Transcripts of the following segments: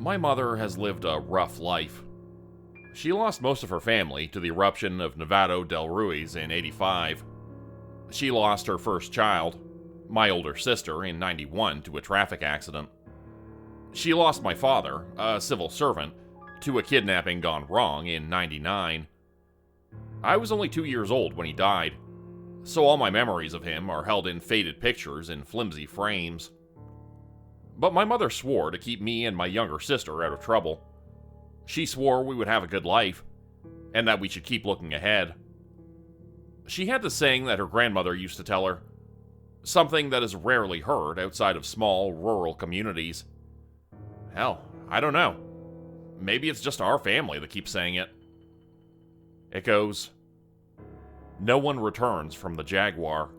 My mother has lived a rough life. She lost most of her family to the eruption of Nevado del Ruiz in '85. She lost her first child, my older sister, in '91 to a traffic accident. She lost my father, a civil servant, to a kidnapping gone wrong in '99. I was only 2 years old when he died, so all my memories of him are held in faded pictures in flimsy frames. But my mother swore to keep me and my younger sister out of trouble. She swore we would have a good life, and that we should keep looking ahead. She had this saying that her grandmother used to tell her, something that is rarely heard outside of small, rural communities. Hell, I don't know. Maybe it's just our family that keeps saying it. It goes, "No one returns from the Jaguar."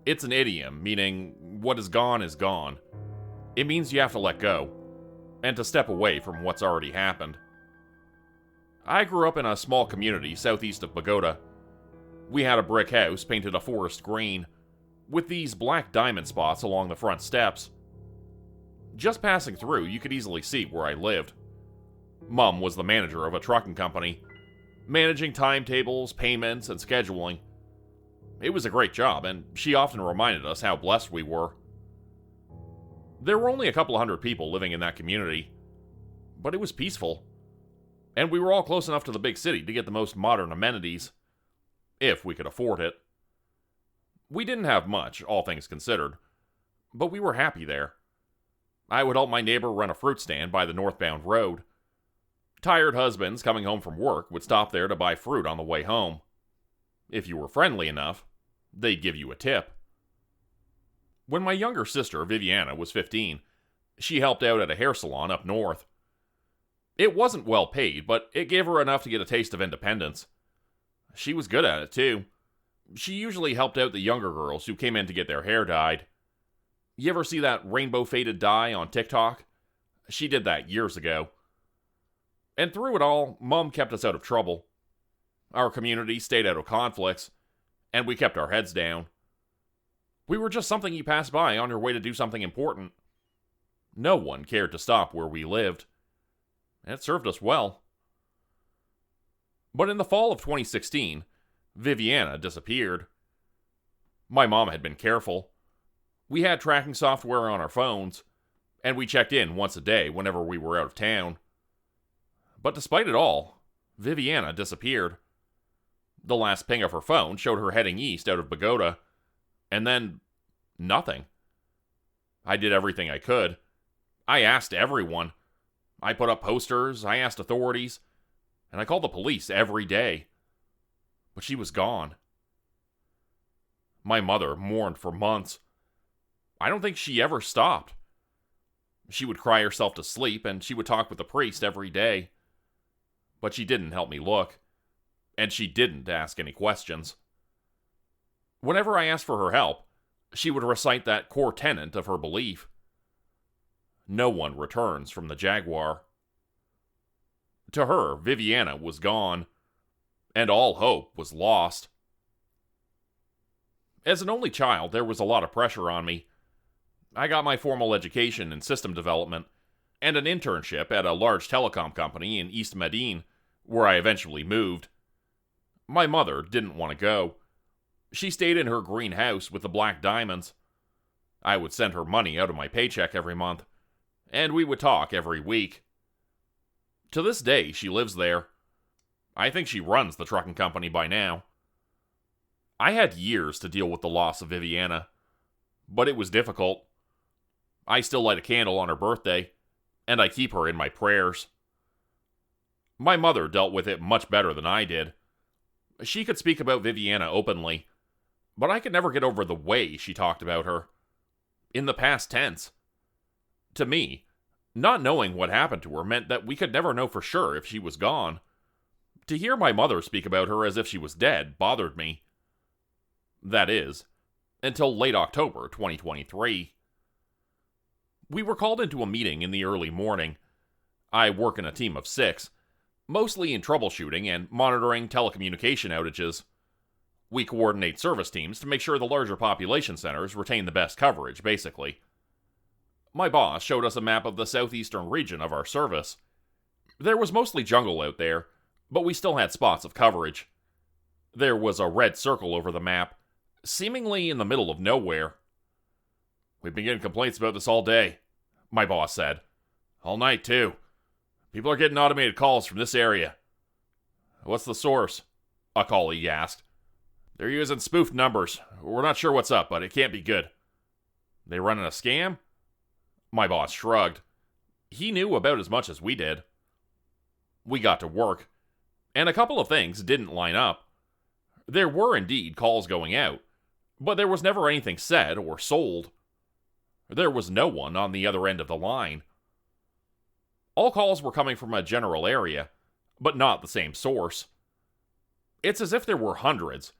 It's an idiom, meaning what is gone is gone. It means you have to let go, and to step away from what's already happened. I grew up in a small community southeast of Bogota. We had a brick house painted a forest green, with these black diamond spots along the front steps. Just passing through, you could easily see where I lived. Mom was the manager of a trucking company, managing timetables, payments, and scheduling. It was a great job, and she often reminded us how blessed we were. There were only a couple hundred people living in that community, but it was peaceful, and we were all close enough to the big city to get the most modern amenities, if we could afford it. We didn't have much, all things considered, but we were happy there. I would help my neighbor run a fruit stand by the northbound road. Tired husbands coming home from work would stop there to buy fruit on the way home. If you were friendly enough, they'd give you a tip. When my younger sister, Viviana, was 15, she helped out at a hair salon up north. It wasn't well paid, but it gave her enough to get a taste of independence. She was good at it, too. She usually helped out the younger girls who came in to get their hair dyed. You ever see that rainbow faded dye on TikTok? She did that years ago. And through it all, Mom kept us out of trouble. Our community stayed out of conflicts, and we kept our heads down. We were just something you passed by on your way to do something important. No one cared to stop where we lived. It served us well. But in the fall of 2016, Viviana disappeared. My mom had been careful. We had tracking software on our phones, and we checked in once a day whenever we were out of town. But despite it all, Viviana disappeared. The last ping of her phone showed her heading east out of Bogota, and then nothing. I did everything I could. I asked everyone. I put up posters, I asked authorities, and I called the police every day. But she was gone. My mother mourned for months. I don't think she ever stopped. She would cry herself to sleep, and she would talk with the priest every day. But she didn't help me look, and she didn't ask any questions. Whenever I asked for her help, she would recite that core tenet of her belief. No one returns from the Jaguar. To her, Viviana was gone, and all hope was lost. As an only child, there was a lot of pressure on me. I got my formal education in system development and an internship at a large telecom company in East Medellin, where I eventually moved. My mother didn't want to go. She stayed in her green house with the black diamonds. I would send her money out of my paycheck every month, and we would talk every week. To this day, she lives there. I think she runs the trucking company by now. I had years to deal with the loss of Viviana, but it was difficult. I still light a candle on her birthday, and I keep her in my prayers. My mother dealt with it much better than I did. She could speak about Viviana openly, but I could never get over the way she talked about her. In the past tense. To me, not knowing what happened to her meant that we could never know for sure if she was gone. To hear my mother speak about her as if she was dead bothered me. That is, until late October 2023. We were called into a meeting in the early morning. I work in a team of 6, mostly in troubleshooting and monitoring telecommunication outages. We coordinate service teams to make sure the larger population centers retain the best coverage, basically. My boss showed us a map of the southeastern region of our service. There was mostly jungle out there, but we still had spots of coverage. There was a red circle over the map, seemingly in the middle of nowhere. "We've been getting complaints about this all day," my boss said. "All night, too. People are getting automated calls from this area." "What's the source?" a colleague asked. "They're using spoofed numbers. We're not sure what's up, but it can't be good." "They running a scam?" My boss shrugged. He knew about as much as we did. We got to work, and a couple of things didn't line up. There were indeed calls going out, but there was never anything said or sold. There was no one on the other end of the line. All calls were coming from a general area, but not the same source. It's as if there were hundreds,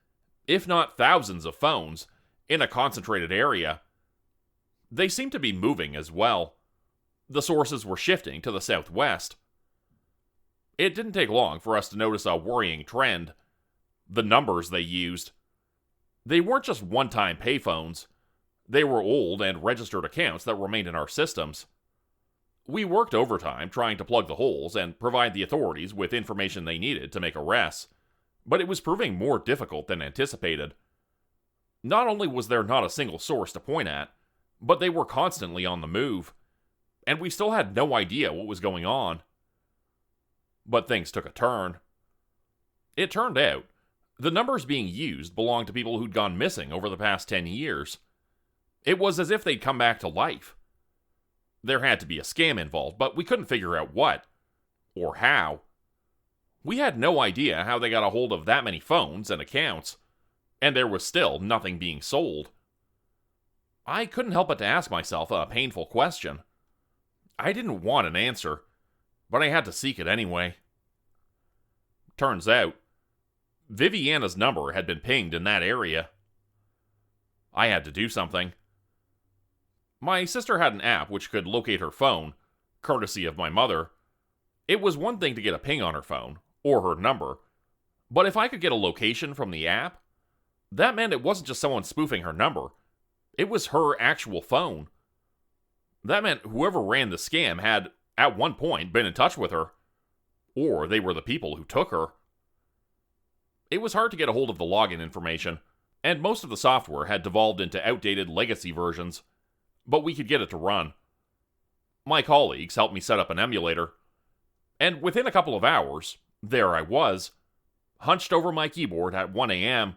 if not thousands of phones, in a concentrated area. They seemed to be moving as well. The sources were shifting to the southwest. It didn't take long for us to notice a worrying trend. The numbers they used. They weren't just one-time payphones. They were old and registered accounts that remained in our systems. We worked overtime trying to plug the holes and provide the authorities with information they needed to make arrests, but it was proving more difficult than anticipated. Not only was there not a single source to point at, but they were constantly on the move, and we still had no idea what was going on. But things took a turn. It turned out, the numbers being used belonged to people who'd gone missing over the past 10 years. It was as if they'd come back to life. There had to be a scam involved, but we couldn't figure out what, or how. We had no idea how they got a hold of that many phones and accounts, and there was still nothing being sold. I couldn't help but to ask myself a painful question. I didn't want an answer, but I had to seek it anyway. Turns out, Viviana's number had been pinged in that area. I had to do something. My sister had an app which could locate her phone, courtesy of my mother. It was one thing to get a ping on her phone, or her number, but if I could get a location from the app, that meant it wasn't just someone spoofing her number. It was her actual phone. That meant whoever ran the scam had, at one point, been in touch with her, or they were the people who took her. It was hard to get a hold of the login information, and most of the software had devolved into outdated legacy versions, but we could get it to run. My colleagues helped me set up an emulator, and within a couple of hours, there I was, hunched over my keyboard at 1 a.m.,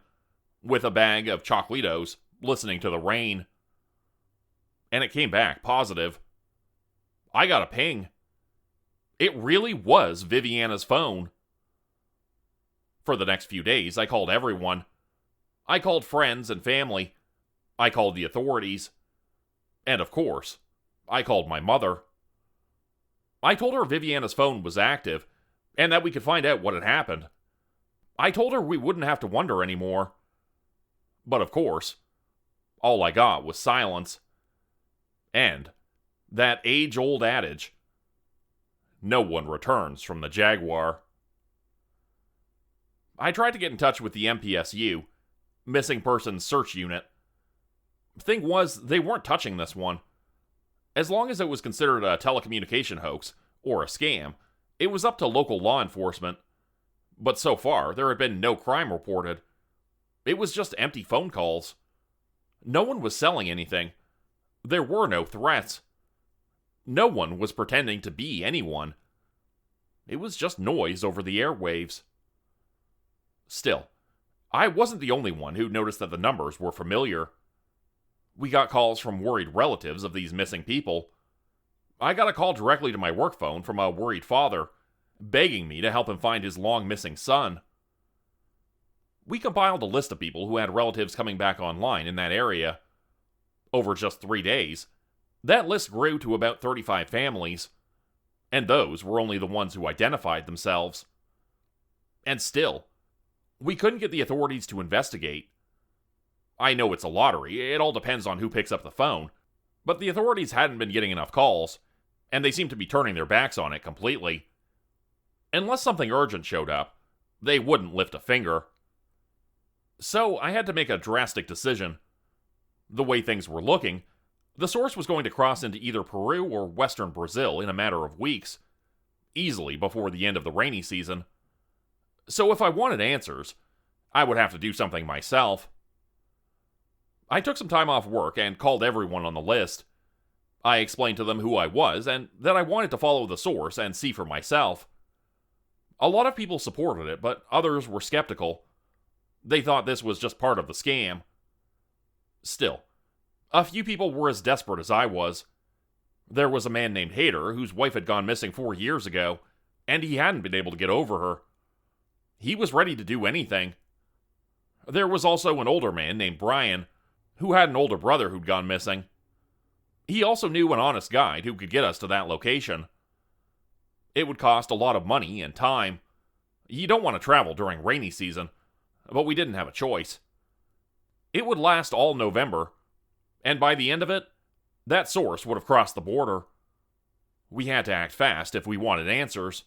with a bag of Chocolitos, listening to the rain. And it came back positive. I got a ping. It really was Viviana's phone. For the next few days, I called everyone. I called friends and family. I called the authorities. And of course, I called my mother. I told her Viviana's phone was active, and that we could find out what had happened. I told her we wouldn't have to wonder anymore. But of course, all I got was silence. And that age-old adage, no one returns from the Jaguar. I tried to get in touch with the MPSU, Missing Persons Search Unit. Thing was, they weren't touching this one. As long as it was considered a telecommunication hoax, or a scam, it was up to local law enforcement. But so far, there had been no crime reported. It was just empty phone calls. No one was selling anything. There were no threats. No one was pretending to be anyone. It was just noise over the airwaves. Still, I wasn't the only one who noticed that the numbers were familiar. We got calls from worried relatives of these missing people. I got a call directly to my work phone from a worried father, begging me to help him find his long-missing son. We compiled a list of people who had relatives coming back online in that area. Over just 3 days, that list grew to about 35 families, and those were only the ones who identified themselves. And still, we couldn't get the authorities to investigate. I know it's a lottery, it all depends on who picks up the phone, but the authorities hadn't been getting enough calls, and they seemed to be turning their backs on it completely. Unless something urgent showed up, they wouldn't lift a finger. So I had to make a drastic decision. The way things were looking, The source was going to cross into either Peru or western Brazil in a matter of weeks, easily before the end of the rainy season. So if I wanted answers, I would have to do something myself. I took some time off work and called everyone on the list. I explained to them who I was and that I wanted to follow the source and see for myself. A lot of people supported it, but others were skeptical. They thought this was just part of the scam. Still, a few people were as desperate as I was. There was a man named Hader whose wife had gone missing 4 years ago, and he hadn't been able to get over her. He was ready to do anything. There was also an older man named Brian, who had an older brother who'd gone missing. He also knew an honest guide who could get us to that location. It would cost a lot of money and time. You don't want to travel during rainy season, but we didn't have a choice. It would last all November, and by the end of it, that source would have crossed the border. We had to act fast if we wanted answers.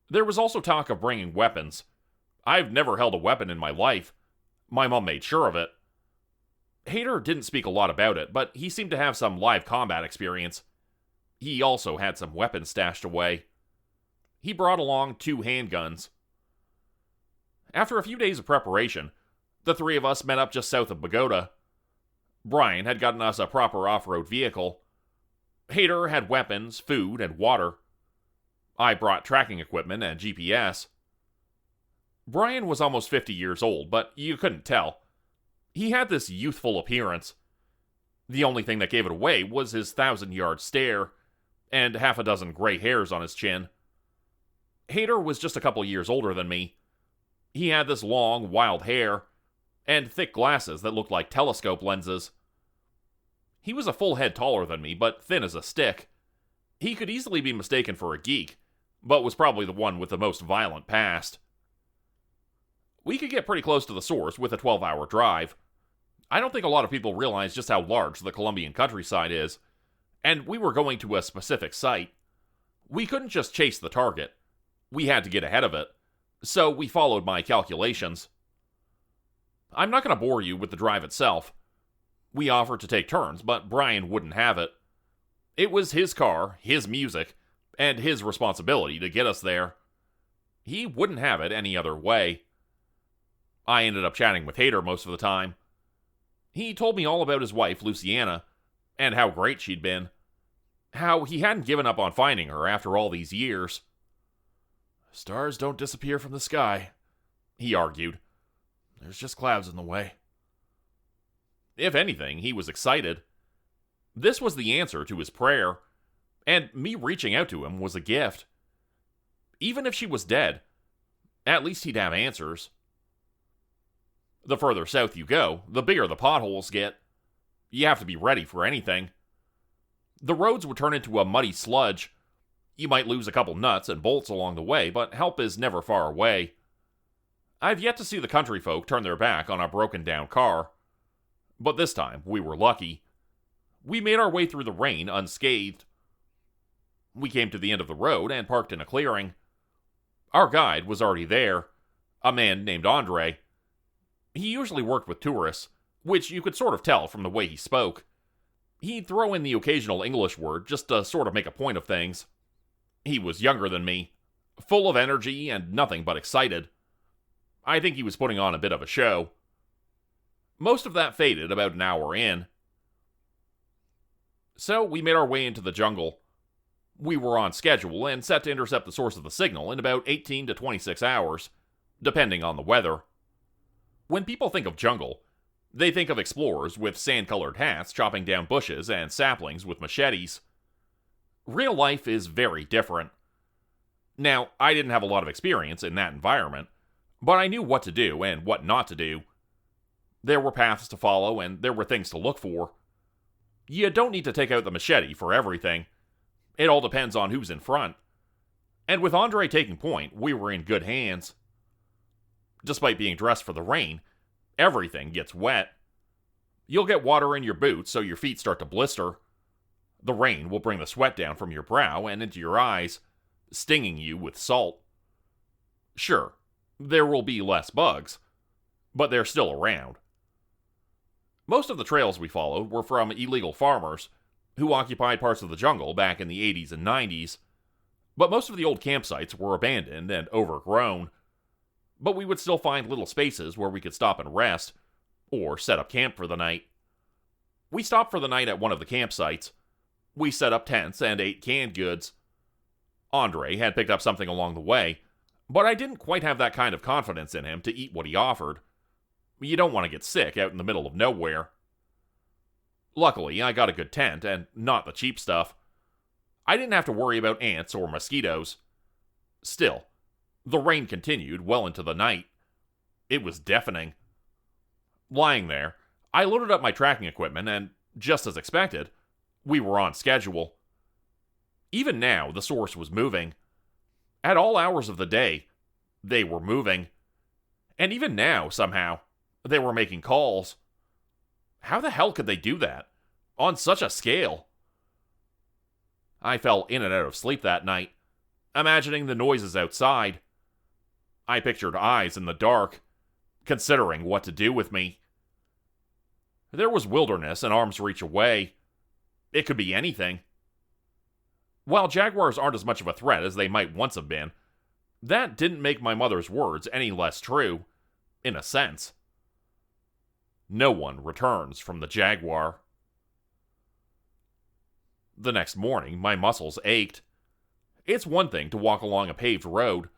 There was also talk of bringing weapons. I've never held a weapon in my life. My mom made sure of it. Hader didn't speak a lot about it, but he seemed to have some live combat experience. He also had some weapons stashed away. He brought along 2 handguns. After a few days of preparation, the 3 of us met up just south of Bogota. Brian had gotten us a proper off-road vehicle. Hader had weapons, food, and water. I brought tracking equipment and GPS. Brian was almost 50 years old, but you couldn't tell. He had this youthful appearance. The only thing that gave it away was his 1,000-yard stare, and half a dozen gray hairs on his chin. Hader was just a couple years older than me. He had this long, wild hair, and thick glasses that looked like telescope lenses. He was a full head taller than me, but thin as a stick. He could easily be mistaken for a geek, but was probably the one with the most violent past. We could get pretty close to the source with a 12-hour drive. I don't think a lot of people realize just how large the Colombian countryside is, and we were going to a specific site. We couldn't just chase the target. We had to get ahead of it, so we followed my calculations. I'm not going to bore you with the drive itself. We offered to take turns, but Brian wouldn't have it. It was his car, his music, and his responsibility to get us there. He wouldn't have it any other way. I ended up chatting with Hader most of the time. He told me all about his wife, Luciana, and how great she'd been. How he hadn't given up on finding her after all these years. "Stars don't disappear from the sky," he argued. "There's just clouds in the way." If anything, he was excited. This was the answer to his prayer, and me reaching out to him was a gift. Even if she was dead, at least he'd have answers. The further south you go, the bigger the potholes get. You have to be ready for anything. The roads would turn into a muddy sludge. You might lose a couple nuts and bolts along the way, but help is never far away. I've yet to see the country folk turn their back on a broken down car. But this time, we were lucky. We made our way through the rain unscathed. We came to the end of the road and parked in a clearing. Our guide was already there, a man named Andre. He usually worked with tourists, which you could sort of tell from the way he spoke. He'd throw in the occasional English word just to sort of make a point of things. He was younger than me, full of energy and nothing but excited. I think he was putting on a bit of a show. Most of that faded about an hour in. So we made our way into the jungle. We were on schedule and set to intercept the source of the signal in about 18 to 26 hours, depending on the weather. When people think of jungle, they think of explorers with sand-colored hats chopping down bushes and saplings with machetes. Real life is very different. Now, I didn't have a lot of experience in that environment, but I knew what to do and what not to do. There were paths to follow and there were things to look for. You don't need to take out the machete for everything. It all depends on who's in front. And with Andre taking point, we were in good hands. Despite being dressed for the rain, everything gets wet. You'll get water in your boots so your feet start to blister. The rain will bring the sweat down from your brow and into your eyes, stinging you with salt. Sure, there will be less bugs, but they're still around. Most of the trails we followed were from illegal farmers who occupied parts of the jungle back in the 80s and 90s, but most of the old campsites were abandoned and overgrown. But we would still find little spaces where we could stop and rest, or set up camp for the night. We stopped for the night at one of the campsites. We set up tents and ate canned goods. Andre had picked up something along the way, but I didn't quite have that kind of confidence in him to eat what he offered. You don't want to get sick out in the middle of nowhere. Luckily, I got a good tent, and not the cheap stuff. I didn't have to worry about ants or mosquitoes. Still, the rain continued well into the night. It was deafening. Lying there, I loaded up my tracking equipment, and, just as expected, we were on schedule. Even now, the source was moving. At all hours of the day, they were moving. And even now, somehow, they were making calls. How the hell could they do that? On such a scale? I fell in and out of sleep that night, imagining the noises outside. I pictured eyes in the dark, considering what to do with me. There was wilderness an arm's reach away. It could be anything. While jaguars aren't as much of a threat as they might once have been, that didn't make my mother's words any less true, in a sense. No one returns from the jaguar. The next morning, my muscles ached. It's one thing to walk along a paved road,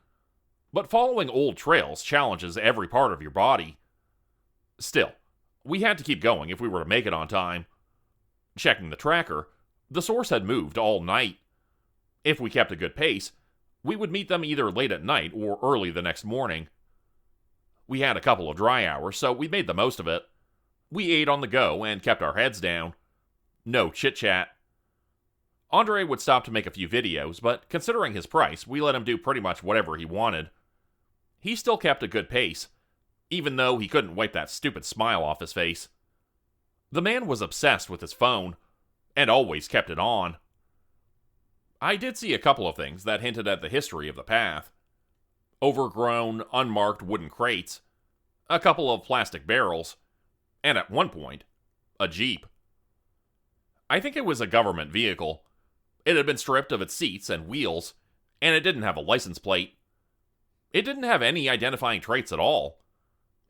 but following old trails challenges every part of your body. Still, we had to keep going if we were to make it on time. Checking the tracker, the source had moved all night. If we kept a good pace, we would meet them either late at night or early the next morning. We had a couple of dry hours, so we made the most of it. We ate on the go and kept our heads down. No chit-chat. Andre would stop to make a few videos, but considering his price, we let him do pretty much whatever he wanted. He still kept a good pace, even though he couldn't wipe that stupid smile off his face. The man was obsessed with his phone, and always kept it on. I did see a couple of things that hinted at the history of the path. Overgrown, unmarked wooden crates, a couple of plastic barrels, and at one point, a Jeep. I think it was a government vehicle. It had been stripped of its seats and wheels, and it didn't have a license plate. It didn't have any identifying traits at all.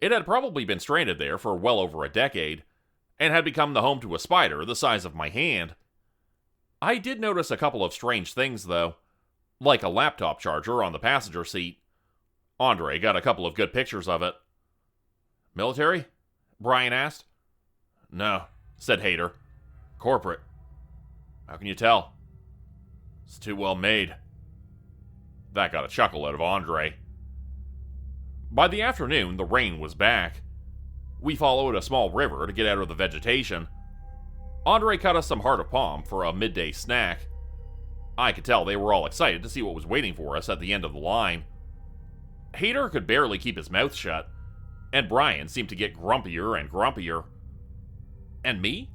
It had probably been stranded there for well over a decade, and had become the home to a spider the size of my hand. I did notice a couple of strange things, though, like a laptop charger on the passenger seat. Andre got a couple of good pictures of it. "Military?" Brian asked. "No," said Hader. "Corporate." "How can you tell?" "It's too well made." That got a chuckle out of Andre. By the afternoon, the rain was back. We followed a small river to get out of the vegetation. Andre cut us some heart of palm for a midday snack. I could tell they were all excited to see what was waiting for us at the end of the line. Hader could barely keep his mouth shut, and Brian seemed to get grumpier and grumpier. And me?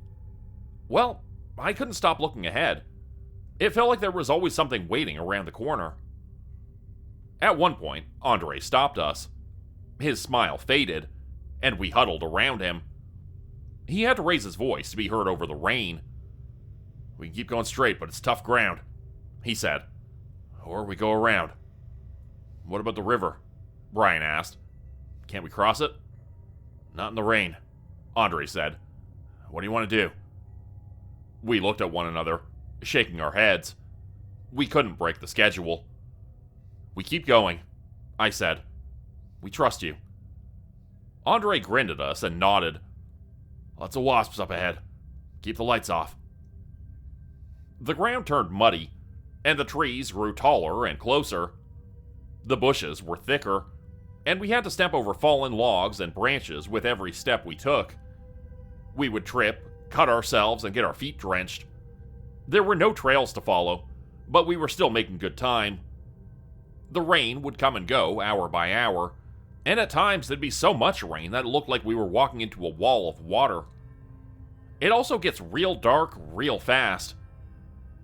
Well, I couldn't stop looking ahead. It felt like there was always something waiting around the corner. At one point, Andre stopped us. His smile faded, and we huddled around him. He had to raise his voice to be heard over the rain. "We can keep going straight, but it's tough ground," he said. "Or we go around." "What about the river?" Brian asked. "Can't we cross it?" "Not in the rain," Andre said. "What do you want to do?" We looked at one another, shaking our heads. We couldn't break the schedule. "We keep going," I said. "We trust you." Andre grinned at us and nodded. "Lots of wasps up ahead. Keep the lights off." The ground turned muddy, and the trees grew taller and closer. The bushes were thicker, and we had to step over fallen logs and branches with every step we took. We would trip, cut ourselves, and get our feet drenched. There were no trails to follow, but we were still making good time. The rain would come and go hour by hour, and at times there'd be so much rain that it looked like we were walking into a wall of water. It also gets real dark real fast.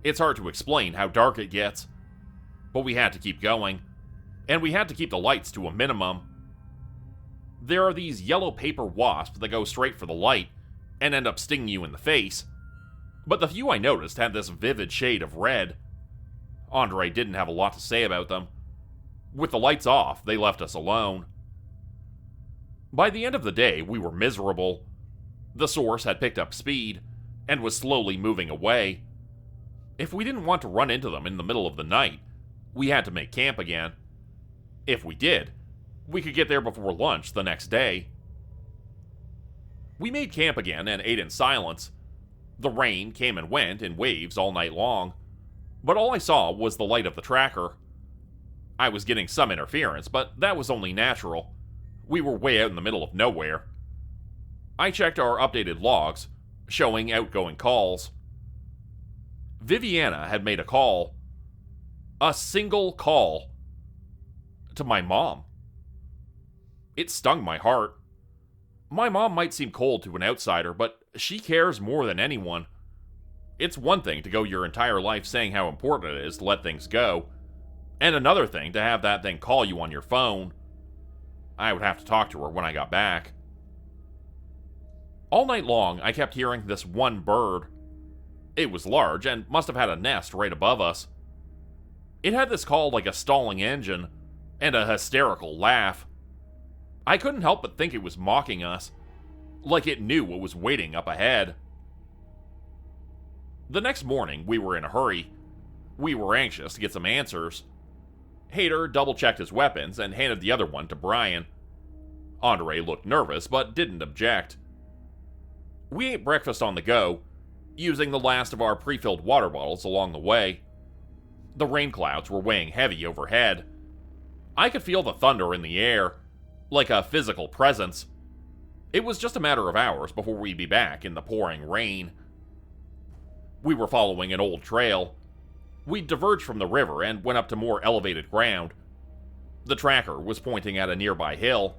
It's hard to explain how dark it gets, but we had to keep going, and we had to keep the lights to a minimum. There are these yellow paper wasps that go straight for the light, and end up stinging you in the face. But the few I noticed had this vivid shade of red. Andre didn't have a lot to say about them. With the lights off, they left us alone. By the end of the day, we were miserable. The source had picked up speed and was slowly moving away. If we didn't want to run into them in the middle of the night, we had to make camp again. If we did, we could get there before lunch the next day. We made camp again and ate in silence. The rain came and went in waves all night long, but all I saw was the light of the tracker. I was getting some interference, but that was only natural. We were way out in the middle of nowhere. I checked our updated logs, showing outgoing calls. Viviana had made a call. A single call. To my mom. It stung my heart. My mom might seem cold to an outsider, but she cares more than anyone. It's one thing to go your entire life saying how important it is to let things go, and another thing to have that thing call you on your phone. I would have to talk to her when I got back. All night long, I kept hearing this one bird. It was large and must have had a nest right above us. It had this call like a stalling engine, and a hysterical laugh. I couldn't help but think it was mocking us, like it knew what was waiting up ahead. The next morning, we were in a hurry. We were anxious to get some answers. Hader double-checked his weapons and handed the other one to Brian. Andre looked nervous, but didn't object. We ate breakfast on the go, using the last of our pre-filled water bottles along the way. The rain clouds were weighing heavy overhead. I could feel the thunder in the air, like a physical presence. It was just a matter of hours before we'd be back in the pouring rain. We were following an old trail. We diverged from the river and went up to more elevated ground. The tracker was pointing at a nearby hill.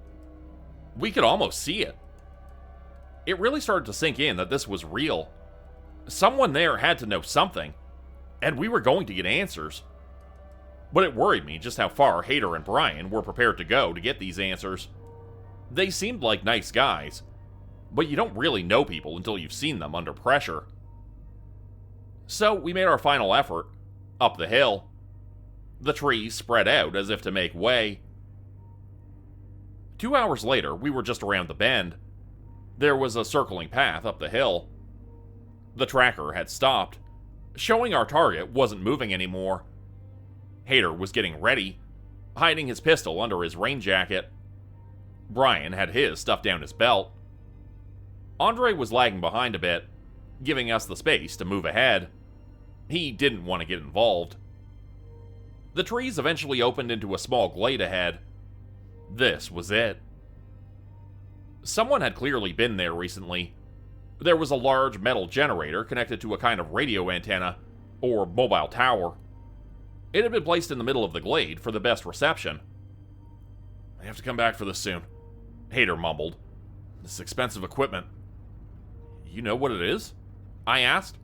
We could almost see it. It really started to sink in that this was real. Someone there had to know something, and we were going to get answers. But it worried me just how far Hader and Brian were prepared to go to get these answers. They seemed like nice guys, but you don't really know people until you've seen them under pressure. So we made our final effort, up the hill. The trees spread out as if to make way. 2 hours later, we were just around the bend. There was a circling path up the hill. The tracker had stopped, showing our target wasn't moving anymore. Hader was getting ready, hiding his pistol under his rain jacket. Brian had his stuffed down his belt. Andre was lagging behind a bit, giving us the space to move ahead. He didn't want to get involved. The trees eventually opened into a small glade ahead. This was it. Someone had clearly been there recently. There was a large metal generator connected to a kind of radio antenna, or mobile tower. It had been placed in the middle of the glade for the best reception. "I have to come back for this soon," Hader mumbled. "This expensive equipment." "You know what it is?" I asked.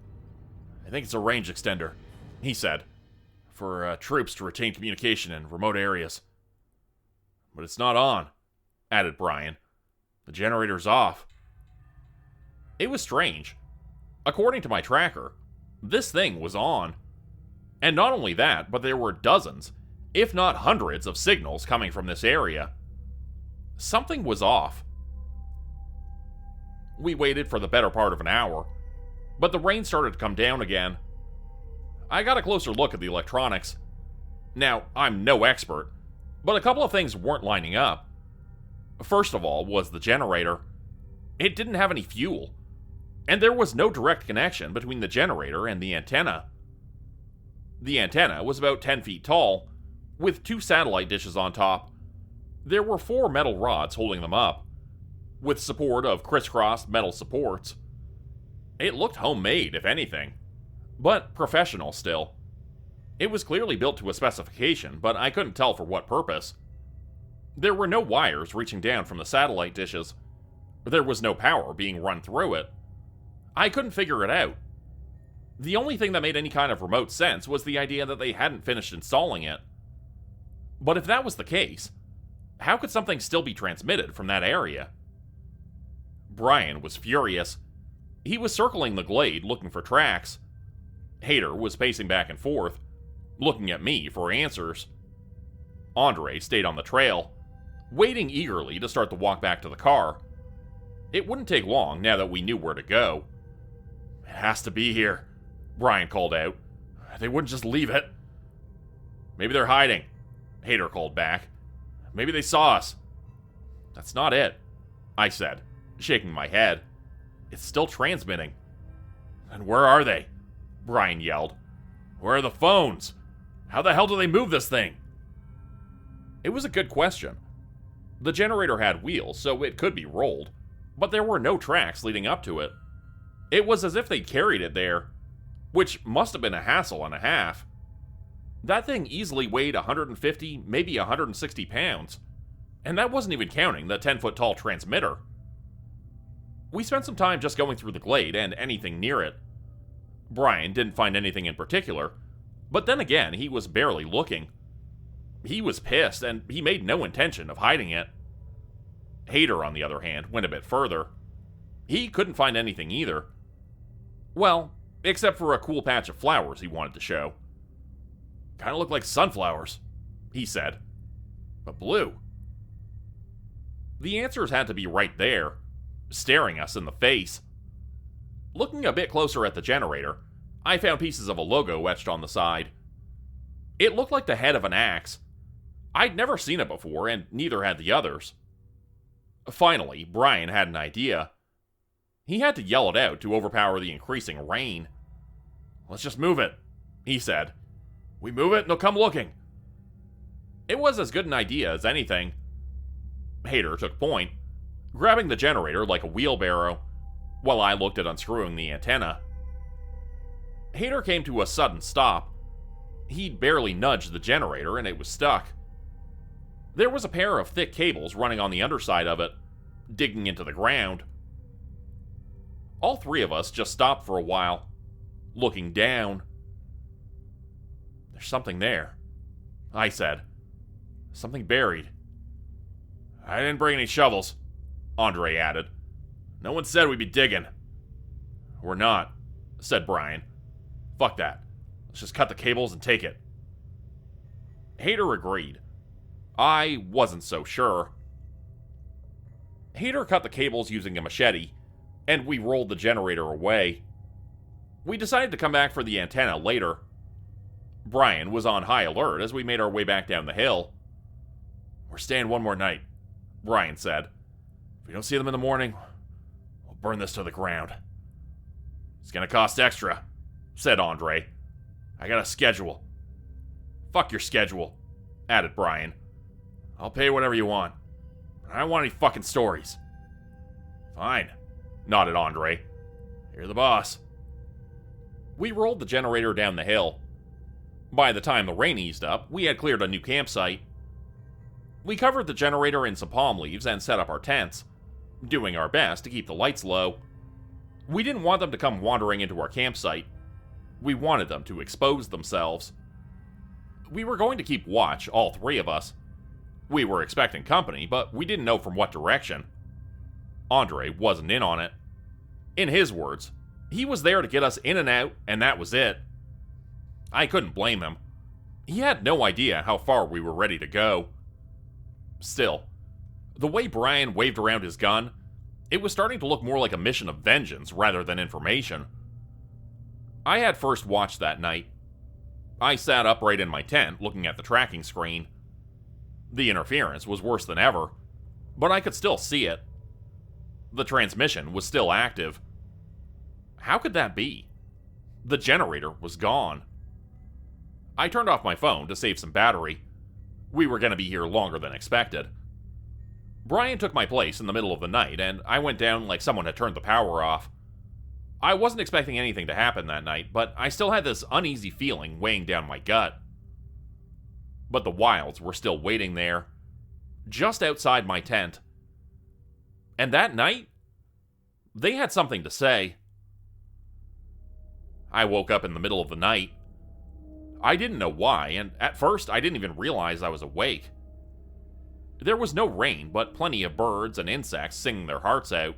"I think it's a range extender," he said, "for troops to retain communication in remote areas." "But it's not on," added Brian. "The generator's off." It was strange. According to my tracker, this thing was on. And not only that, but there were dozens, if not hundreds, of signals coming from this area. Something was off. We waited for the better part of an hour, but the rain started to come down again. I got a closer look at the electronics. Now, I'm no expert, but a couple of things weren't lining up. First of all was the generator. It didn't have any fuel, and there was no direct connection between the generator and the antenna. The antenna was about 10 feet tall, with 2 satellite dishes on top. There were 4 metal rods holding them up, with support of crisscrossed metal supports. It looked homemade, if anything, but professional still. It was clearly built to a specification, but I couldn't tell for what purpose. There were no wires reaching down from the satellite dishes. There was no power being run through it. I couldn't figure it out. The only thing that made any kind of remote sense was the idea that they hadn't finished installing it. But if that was the case, how could something still be transmitted from that area? Brian was furious. He was circling the glade looking for tracks. Hader was pacing back and forth, looking at me for answers. Andre stayed on the trail, waiting eagerly to start the walk back to the car. It wouldn't take long now that we knew where to go. "It has to be here," Brian called out. "They wouldn't just leave it." "Maybe they're hiding," Hader called back. "Maybe they saw us." "That's not it," I said, shaking my head. "It's still transmitting." "And where are they?" Brian yelled. "Where are the phones? How the hell do they move this thing?" It was a good question. The generator had wheels, so it could be rolled, but there were no tracks leading up to it. It was as if they'd carried it there, which must have been a hassle and a half. That thing easily weighed 150, maybe 160 pounds, and that wasn't even counting the 10-foot-tall transmitter. We spent some time just going through the glade and anything near it. Brian didn't find anything in particular, but then again, he was barely looking. He was pissed, and he made no intention of hiding it. Hader, on the other hand, went a bit further. He couldn't find anything either. Well, except for a cool patch of flowers he wanted to show. "Kinda look like sunflowers," he said. "But blue." The answers had to be right there, staring us in the face. Looking a bit closer at the generator, I found pieces of a logo etched on the side. It looked like the head of an axe. I'd never seen it before, and neither had the others. Finally, Brian had an idea. He had to yell it out to overpower the increasing rain. "Let's just move it," he said. "We move it and they'll come looking." It was as good an idea as anything. Hader took point, grabbing the generator like a wheelbarrow, while I looked at unscrewing the antenna. Hader came to a sudden stop. He'd barely nudged the generator and it was stuck. There was a pair of thick cables running on the underside of it, digging into the ground. All three of us just stopped for a while, looking down. "There's something there," I said. "Something buried." "I didn't bring any shovels," Andre added. "No one said we'd be digging." "We're not," said Brian. "Fuck that. Let's just cut the cables and take it." Hader agreed. I wasn't so sure. Hader cut the cables using a machete, and we rolled the generator away. We decided to come back for the antenna later. Brian was on high alert as we made our way back down the hill. "We're staying one more night," Brian said. "If we don't see them in the morning, we'll burn this to the ground." "It's gonna cost extra," said Andre. "I got a schedule." "Fuck your schedule," added Brian. "I'll pay whatever you want. I don't want any fucking stories." "Fine," nodded Andre. "You're the boss." We rolled the generator down the hill. By the time the rain eased up, we had cleared a new campsite. We covered the generator in some palm leaves and set up our tents, doing our best to keep the lights low. We didn't want them to come wandering into our campsite. We wanted them to expose themselves. We were going to keep watch, all three of us. We were expecting company, but we didn't know from what direction. Andre wasn't in on it. In his words, he was there to get us in and out, and that was it. I couldn't blame him. He had no idea how far we were ready to go. Still, the way Brian waved around his gun, it was starting to look more like a mission of vengeance rather than information. I had first watch that night. I sat upright in my tent looking at the tracking screen. The interference was worse than ever, but I could still see it. The transmission was still active. How could that be? The generator was gone. I turned off my phone to save some battery. We were going to be here longer than expected. Brian took my place in the middle of the night, and I went down like someone had turned the power off. I wasn't expecting anything to happen that night, but I still had this uneasy feeling weighing down my gut. But the Wilds were still waiting there, just outside my tent. And that night, they had something to say. I woke up in the middle of the night. I didn't know why, and at first I didn't even realize I was awake. There was no rain, but plenty of birds and insects singing their hearts out.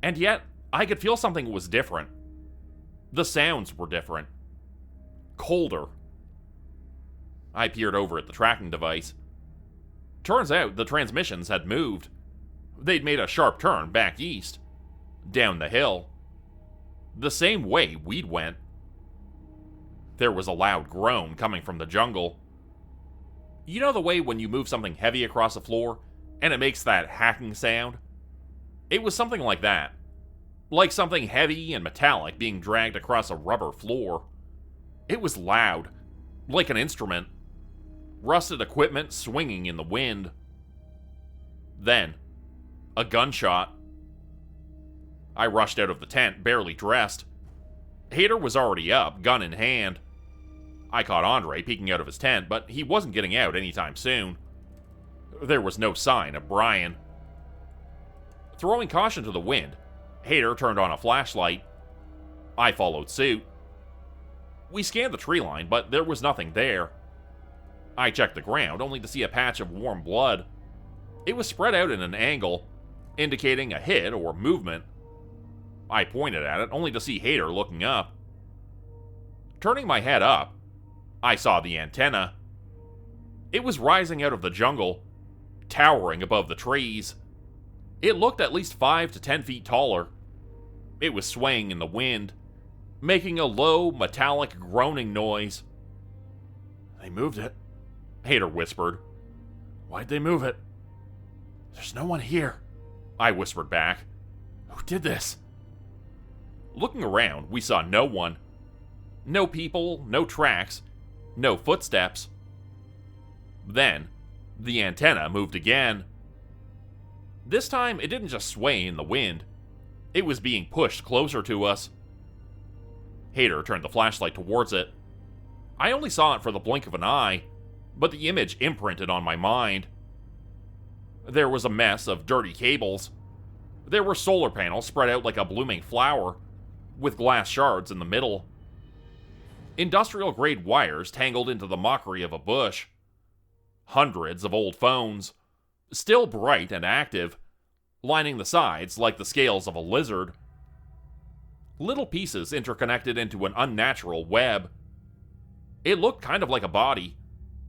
And yet, I could feel something was different. The sounds were different. Colder. I peered over at the tracking device. Turns out the transmissions had moved. They'd made a sharp turn back east, down the hill, the same way we'd went. There was a loud groan coming from the jungle. You know the way when you move something heavy across the floor, and it makes that hacking sound? It was something like that. Like something heavy and metallic being dragged across a rubber floor. It was loud, like an instrument. Rusted equipment swinging in the wind. Then, a gunshot. I rushed out of the tent, barely dressed. Hader was already up, gun in hand. I caught Andre peeking out of his tent, but he wasn't getting out anytime soon. There was no sign of Brian. Throwing caution to the wind, Hader turned on a flashlight. I followed suit. We scanned the tree line, but there was nothing there. I checked the ground, only to see a patch of warm blood. It was spread out in an angle, indicating a hit or movement. I pointed at it, only to see Hader looking up. Turning my head up, I saw the antenna. It was rising out of the jungle, towering above the trees. It looked at least 5 to 10 feet taller. It was swaying in the wind, making a low, metallic groaning noise. "They moved it," Hader whispered. "Why'd they move it?" "There's no one here," I whispered back. "Who did this?" Looking around, we saw no one. No people, no tracks, no footsteps. Then, the antenna moved again. This time, it didn't just sway in the wind. It was being pushed closer to us. Hader turned the flashlight towards it. I only saw it for the blink of an eye, but the image imprinted on my mind. There was a mess of dirty cables. There were solar panels spread out like a blooming flower, with glass shards in the middle. Industrial-grade wires tangled into the mockery of a bush. Hundreds of old phones, still bright and active, lining the sides like the scales of a lizard. Little pieces interconnected into an unnatural web. It looked kind of like a body,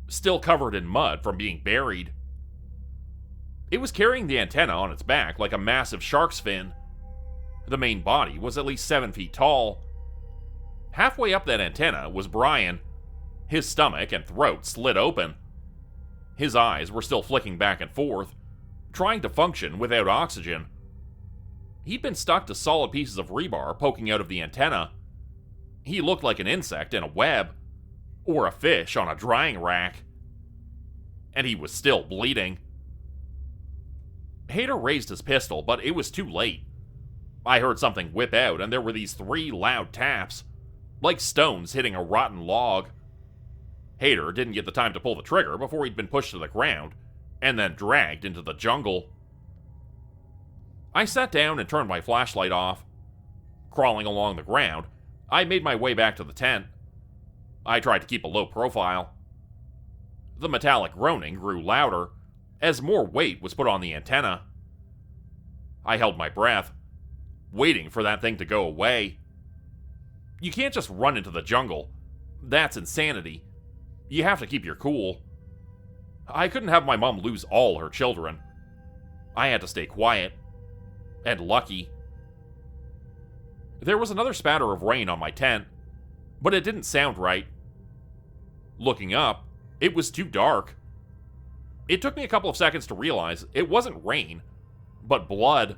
still covered in mud from being buried. It was carrying the antenna on its back like a massive shark's fin. The main body was at least 7 feet tall. Halfway up that antenna was Brian, his stomach and throat slit open. His eyes were still flicking back and forth, trying to function without oxygen. He'd been stuck to solid pieces of rebar poking out of the antenna. He looked like an insect in a web, or a fish on a drying rack. And he was still bleeding. Hader raised his pistol, but it was too late. I heard something whip out, and there were these 3 loud taps, like stones hitting a rotten log. Hader didn't get the time to pull the trigger before he'd been pushed to the ground, and then dragged into the jungle. I sat down and turned my flashlight off. Crawling along the ground, I made my way back to the tent. I tried to keep a low profile. The metallic groaning grew louder, as more weight was put on the antenna. I held my breath, waiting for that thing to go away. You can't just run into the jungle. That's insanity. You have to keep your cool. I couldn't have my mom lose all her children. I had to stay quiet. And lucky. There was another spatter of rain on my tent, but it didn't sound right. Looking up, it was too dark. It took me a couple of seconds to realize it wasn't rain, but blood.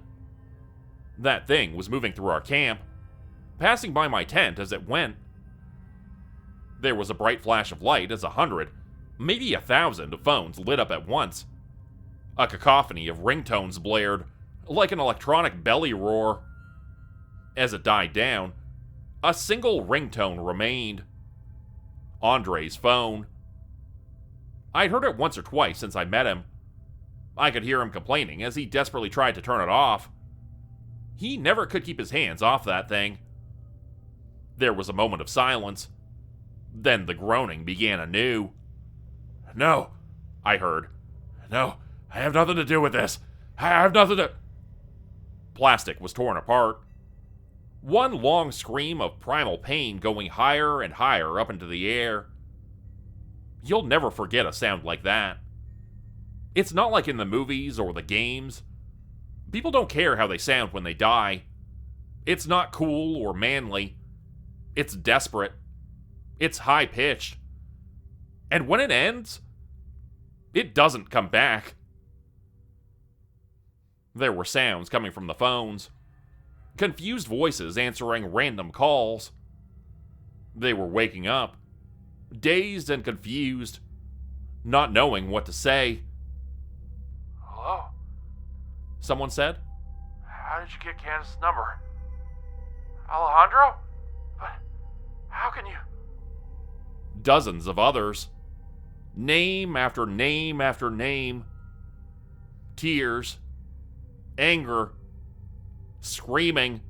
That thing was moving through our camp, passing by my tent as it went. There was a bright flash of light as 100, maybe 1,000 of phones lit up at once. A cacophony of ringtones blared, like an electronic belly roar. As it died down, a single ringtone remained. Andre's phone. I'd heard it once or twice since I met him. I could hear him complaining as he desperately tried to turn it off. He never could keep his hands off that thing. There was a moment of silence. Then the groaning began anew. "No," I heard. "No, I have nothing to do with this. I have nothing to..." Plastic was torn apart. One long scream of primal pain going higher and higher up into the air. You'll never forget a sound like that. It's not like in the movies or the games. People don't care how they sound when they die. It's not cool or manly. It's desperate. It's high-pitched. And when it ends, it doesn't come back. There were sounds coming from the phones. Confused voices answering random calls. They were waking up, dazed and confused, not knowing what to say. Hello? Someone said. How did you get Candace's number? Alejandro? But how can you... Dozens of others. Name after name after name. Tears. Anger. Screaming.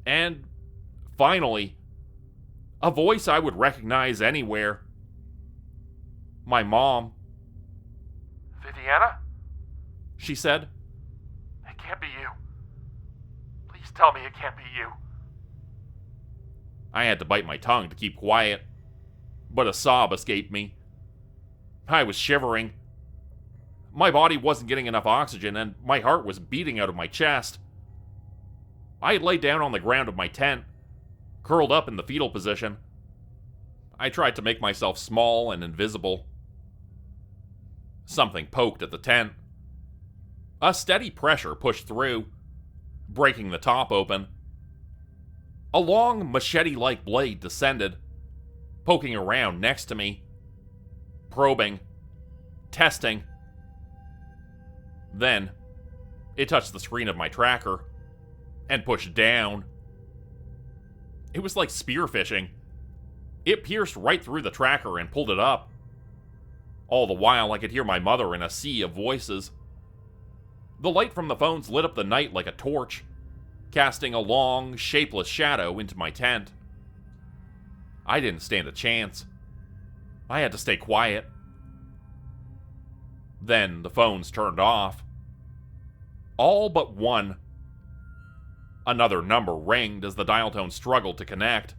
And finally, a voice I would recognize anywhere. My mom. Viviana? She said. It can't be you. Please tell me it can't be you. I had to bite my tongue to keep quiet, but a sob escaped me. I was shivering. My body wasn't getting enough oxygen, and my heart was beating out of my chest. I had laid down on the ground of my tent, curled up in the fetal position. I tried to make myself small and invisible. Something poked at the tent. A steady pressure pushed through, breaking the top open. A long, machete-like blade descended, poking around next to me, probing, testing. Then, it touched the screen of my tracker, and pushed down. It was like spearfishing. It pierced right through the tracker and pulled it up. All the while, I could hear my mother in a sea of voices. The light from the phones lit up the night like a torch, casting a long, shapeless shadow into my tent. I didn't stand a chance. I had to stay quiet. Then the phones turned off. All but one. Another number rang as the dial tone struggled to connect.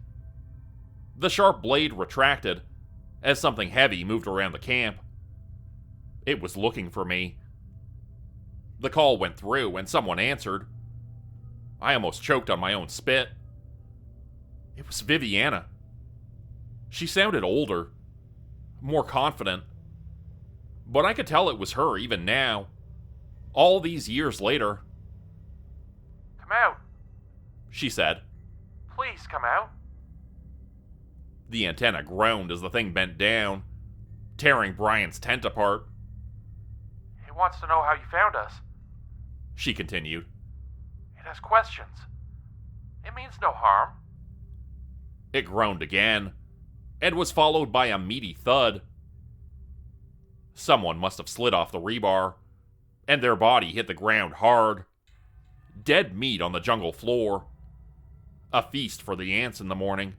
The sharp blade retracted as something heavy moved around the camp. It was looking for me. The call went through and someone answered. I almost choked on my own spit. It was Viviana. She sounded older, more confident. But I could tell it was her even now, all these years later. Come out. She said. Please come out. The antenna groaned as the thing bent down, tearing Brian's tent apart. It wants to know how you found us. She continued. It has questions. It means no harm. It groaned again, and was followed by a meaty thud. Someone must have slid off the rebar, and their body hit the ground hard. Dead meat on the jungle floor. A feast for the ants in the morning.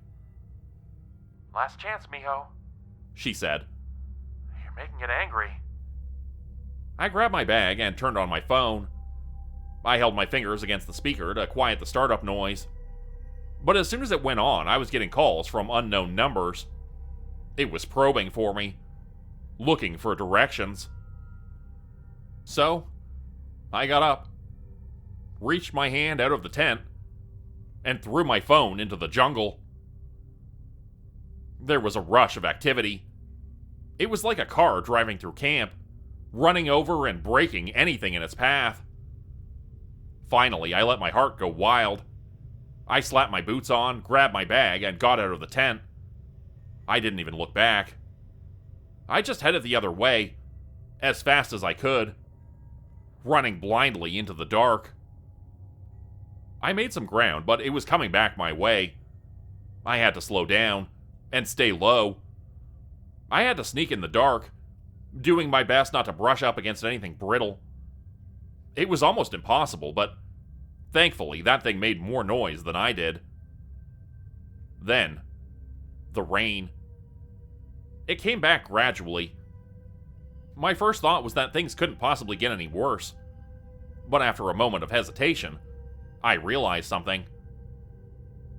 Last chance, mijo, she said. You're making it angry. I grabbed my bag and turned on my phone. I held my fingers against the speaker to quiet the startup noise. But as soon as it went on, I was getting calls from unknown numbers. It was probing for me, looking for directions. So, I got up, reached my hand out of the tent, and threw my phone into the jungle. There was a rush of activity. It was like a car driving through camp, running over and breaking anything in its path. Finally, I let my heart go wild. I slapped my boots on, grabbed my bag, and got out of the tent. I didn't even look back. I just headed the other way, as fast as I could, running blindly into the dark. I made some ground, but it was coming back my way. I had to slow down and stay low. I had to sneak in the dark, doing my best not to brush up against anything brittle. It was almost impossible, but thankfully that thing made more noise than I did. Then, the rain. It came back gradually. My first thought was that things couldn't possibly get any worse. But after a moment of hesitation, I realized something.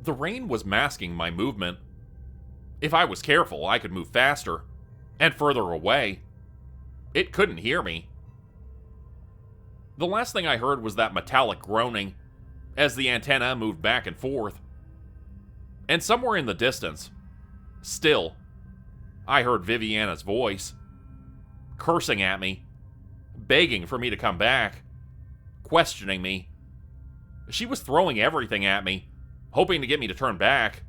The rain was masking my movement. If I was careful, I could move faster and further away. It couldn't hear me. The last thing I heard was that metallic groaning as the antenna moved back and forth. And somewhere in the distance, still, I heard Viviana's voice, cursing at me, begging for me to come back, questioning me. She was throwing everything at me, hoping to get me to turn back.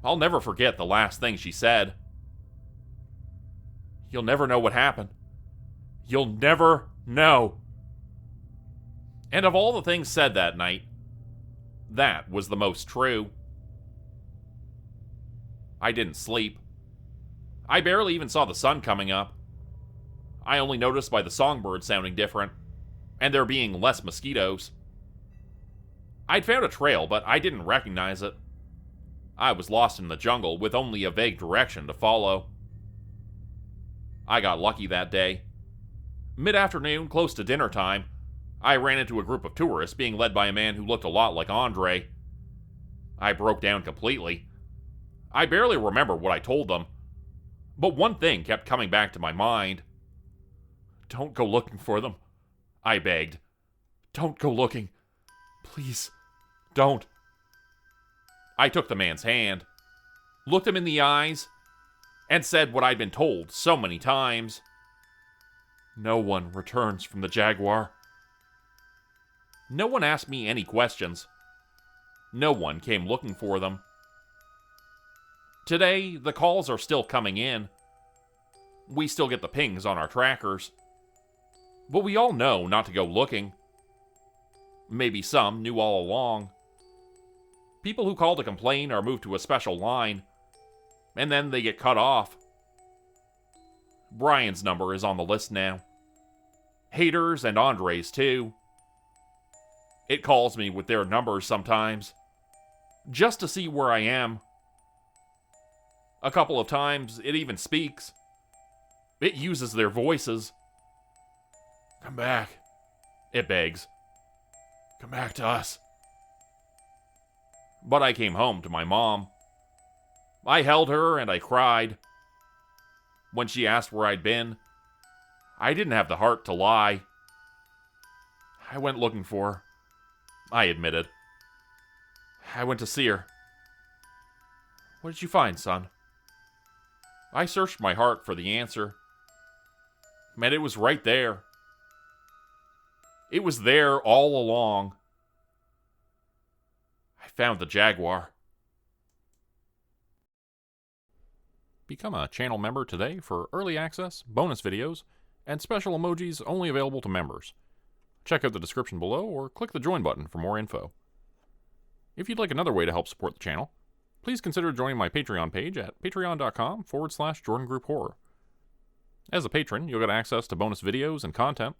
I'll never forget the last thing she said. "You'll never know what happened. You'll never know." And of all the things said that night, that was the most true. I didn't sleep. I barely even saw the sun coming up. I only noticed by the songbirds sounding different, and there being less mosquitoes. I'd found a trail, but I didn't recognize it. I was lost in the jungle with only a vague direction to follow. I got lucky that day. Mid-afternoon, close to dinner time, I ran into a group of tourists being led by a man who looked a lot like Andre. I broke down completely. I barely remember what I told them, but one thing kept coming back to my mind. "Don't go looking for them," I begged. "Don't go looking. Please, don't." I took the man's hand, looked him in the eyes, and said what I'd been told so many times. "No one returns from the Jaguar." No one asked me any questions. No one came looking for them. Today, the calls are still coming in. We still get the pings on our trackers. But we all know not to go looking. Maybe some knew all along. People who call to complain are moved to a special line, and then they get cut off. Brian's number is on the list now. Haters and Andre's too. It calls me with their numbers sometimes, just to see where I am. A couple of times, it even speaks. It uses their voices. "Come back," it begs. "Come back to us." But I came home to my mom. I held her and I cried. When she asked where I'd been, I didn't have the heart to lie. "I went looking for her," I admitted. "I went to see her." "What did you find, son?" I searched my heart for the answer. And it was right there. It was there all along. I found the Jaguar. Become a channel member today for early access, bonus videos, and special emojis only available to members. Check out the description below or click the join button for more info. If you'd like another way to help support the channel, please consider joining my Patreon page at patreon.com/JordanGroupHorror. As a patron, you'll get access to bonus videos and content.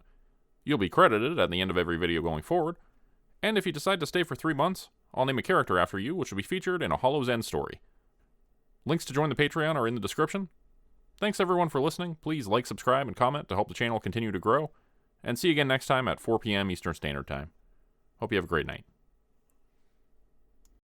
You'll be credited at the end of every video going forward, and if you decide to stay for 3 months, I'll name a character after you which will be featured in a Hollow's End story. Links to join the Patreon are in the description. Thanks everyone for listening. Please like, subscribe, and comment to help the channel continue to grow, and see you again next time at 4 p.m. Eastern Standard Time. Hope you have a great night.